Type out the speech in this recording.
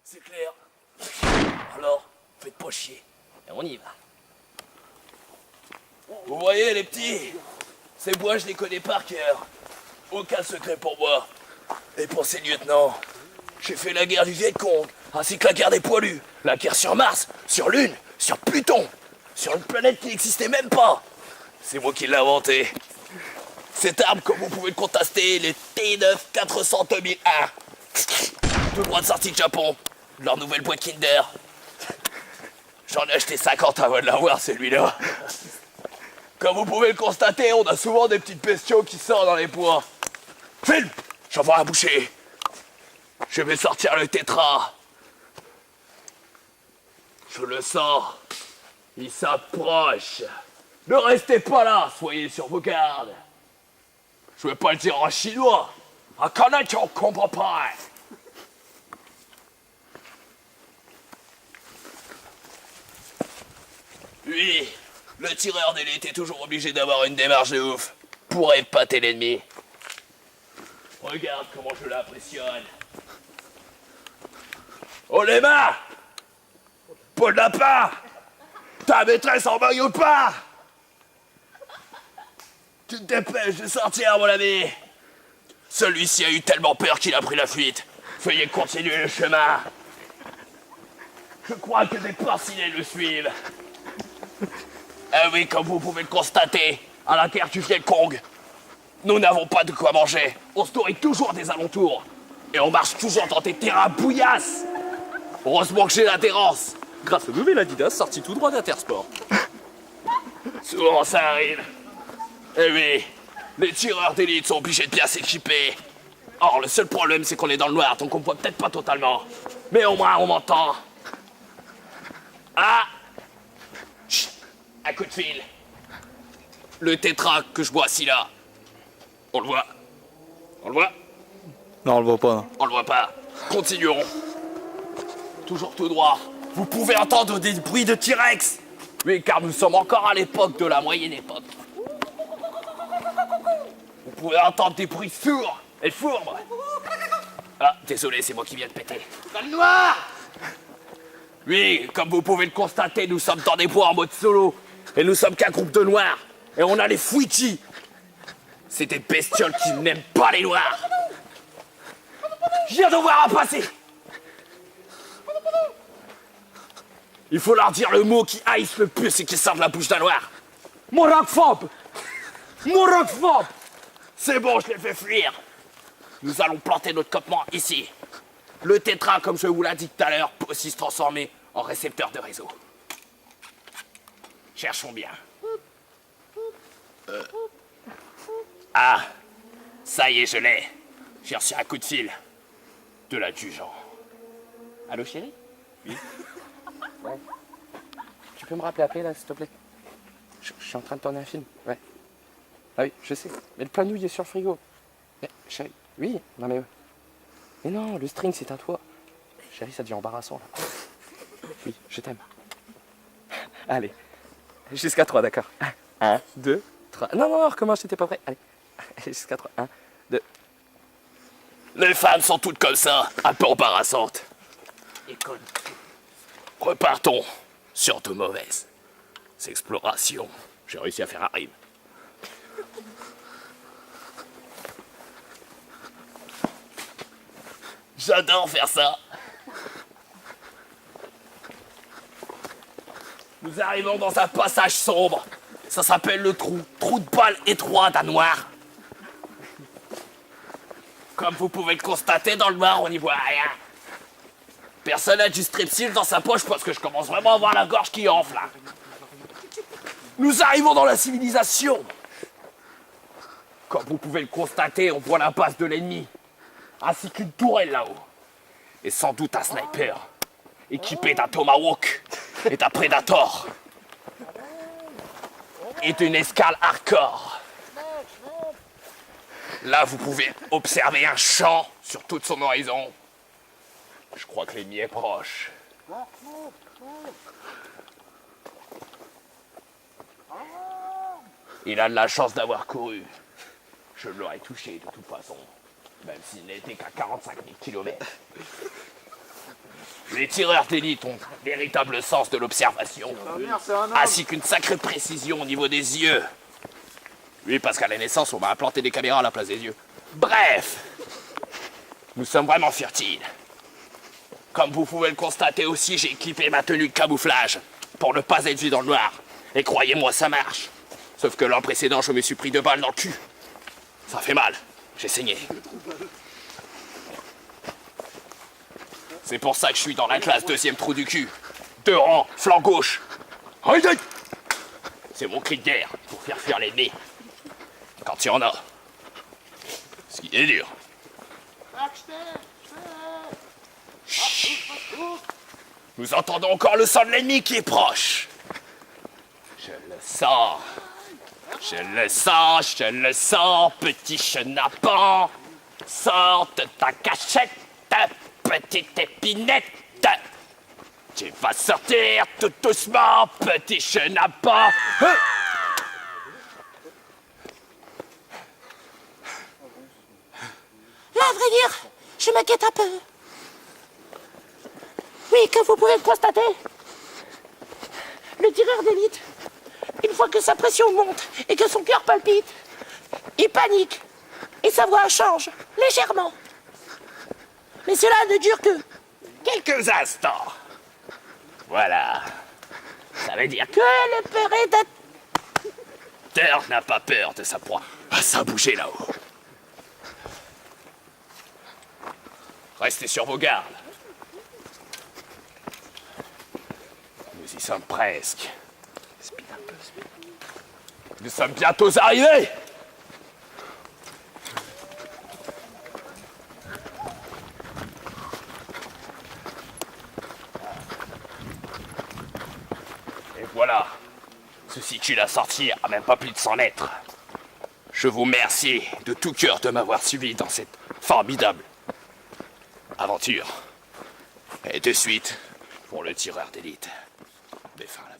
C'est clair. Alors, faites pas chier. Et on y va. Vous voyez les petits, ces bois je les connais par cœur. Aucun secret pour moi. Et pour ces lieutenants, j'ai fait la guerre du Vietcong, ainsi que la guerre des poilus. La guerre sur Mars, sur Lune, sur Pluton, sur une planète qui n'existait même pas. C'est moi qui l'ai inventé. Cette arme, comme vous pouvez le constater, les T9 400 2001. Tout droit de sortie de Japon, de leur nouvelle boîte Kinder. J'en ai acheté 50 avant de l'avoir, celui-là. Comme vous pouvez le constater, on a souvent des petites bestiaux qui sortent dans les bois. Phil, j'en vois un boucher. Je vais sortir le tétra. Je le sens. Il s'approche. Ne restez pas là, soyez sur vos gardes. Je vais pas le dire en chinois. En canadien, on comprend pas. Oui, le tireur d'élite est toujours obligé d'avoir une démarche de ouf pour épater l'ennemi. Regarde comment je l'impressionne. Oh les mains! Paul Lapin! Ta maîtresse en maillot de bain! Tu te dépêches de sortir, mon ami! Celui-ci a eu tellement peur qu'il a pris la fuite. Veuillez continuer le chemin. Je crois que des porcinés le suivent. Eh oui, comme vous pouvez le constater, à la guerre du Vietcong, nous n'avons pas de quoi manger. On se nourrit toujours des alentours. Et on marche toujours dans des terrains bouillasses. Heureusement que j'ai l'adhérence. Grâce au nouvel Adidas sorti tout droit d'Intersport. Souvent ça arrive. Eh oui, les tireurs d'élite sont obligés de bien s'équiper. Or, le seul problème, c'est qu'on est dans le noir, donc on voit peut-être pas totalement. Mais au moins, on m'entend. Ah! Chut! Un coup de fil. Le tétra que je bois si là. On le voit? On le voit? Non, on le voit pas. Non. On le voit pas. Continuons. Toujours tout droit. Vous pouvez entendre des bruits de T-Rex. Oui, car nous sommes encore à l'époque de la moyenne époque. Vous pouvez entendre des bruits sourds et fourbes. Ah, désolé, c'est moi qui viens de péter. Dans le noir! Oui, comme vous pouvez le constater, nous sommes dans des bois en mode solo. Et nous sommes qu'un groupe de noirs. Et on a les Fouitis. C'est des bestioles qui n'aiment pas les noirs. Je viens de voir un passer. Il faut leur dire le mot qui haïsse le plus et qui sort de la bouche d'un noir. Morocphobe! Morocphobe! C'est bon, je les fais fuir. Nous allons planter notre campement ici. Le tétra, comme je vous l'ai dit tout à l'heure, peut aussi se transformer en récepteur de réseau. Cherchons bien. Ah, ça y est, je l'ai. J'ai reçu un coup de fil de l'adjudant. Allô, chérie? Oui. Ouais. Tu peux me rappeler après, là, s'il te plaît? Je suis en train de tourner un film. Ouais. Ah oui, je sais. Mais le plat nouille est sur le frigo. Mais, chérie, oui, non mais... Mais non, le string, c'est à toi. Chérie, ça devient embarrassant, là. Oui, je t'aime. Allez. Jusqu'à 3, d'accord. 1, 2, 3. Non, non, recommence, j'étais pas prêt. Allez. Jusqu'à 3. 1, 2. Les femmes sont toutes comme ça, un peu embarrassantes. Et connes. Repartons sur de mauvaises explorations. J'ai réussi à faire un rime. J'adore faire ça. Nous arrivons dans un passage sombre. Ça s'appelle le trou. Trou de balle étroit d'un noir. Comme vous pouvez le constater, dans le noir, on n'y voit rien. Personne n'a du strepsil dans sa poche parce que je commence vraiment à avoir la gorge qui enfle. Là. Nous arrivons dans la civilisation. Comme vous pouvez le constater, on voit la base de l'ennemi. Ainsi qu'une tourelle là-haut. Et sans doute un sniper. Équipé d'un Tomahawk et d'un Predator. Et d'une escale hardcore. Là, vous pouvez observer un champ sur toute son horizon. Je crois que l'ennemi est proche. Il a de la chance d'avoir couru. Je l'aurais touché de toute façon. Même s'il n'était qu'à 45 000 km. Les tireurs d'élite ont un véritable sens de l'observation, ainsi qu'une sacrée précision au niveau des yeux. Oui, parce qu'à la naissance, on m'a implanté des caméras à la place des yeux. Bref, nous sommes vraiment furtiles. Comme vous pouvez le constater aussi, j'ai équipé ma tenue de camouflage pour ne pas être vu dans le noir. Et croyez-moi, ça marche. Sauf que l'an précédent, je me suis pris 2 balles dans le cul. Ça fait mal. J'ai saigné. C'est pour ça que je suis dans la classe 2e trou du cul. 2 rangs, flanc gauche. C'est mon cri de guerre pour faire fuir l'ennemi. Quand il y en a. Ce qui est dur. Chut. Nous entendons encore le sang de l'ennemi qui est proche. Je le sens. Je le sens, je le sens, petit chenapan. Sors de ta cachette, petite épinette. Tu vas sortir tout doucement, petit chenapan. Là, à vrai dire, je m'inquiète un peu. Oui, comme vous pouvez le constater, le tireur d'élite, une fois que sa pression monte et que son cœur palpite, il panique et sa voix change légèrement. Mais cela ne dure que Quelques instants. Voilà. Ça veut dire que le prédateur. Terre n'a pas peur de sa proie. Ah, ça a bougé là-haut. Restez sur vos gardes. Nous y sommes presque. Speed un peu, speed. Nous sommes bientôt arrivés. Et voilà. Se situe la sortie à même pas plus de 100 mètres. Je vous remercie de tout cœur de m'avoir suivi dans cette formidable aventure. Et de suite, pour le tireur d'élite. Des fins là.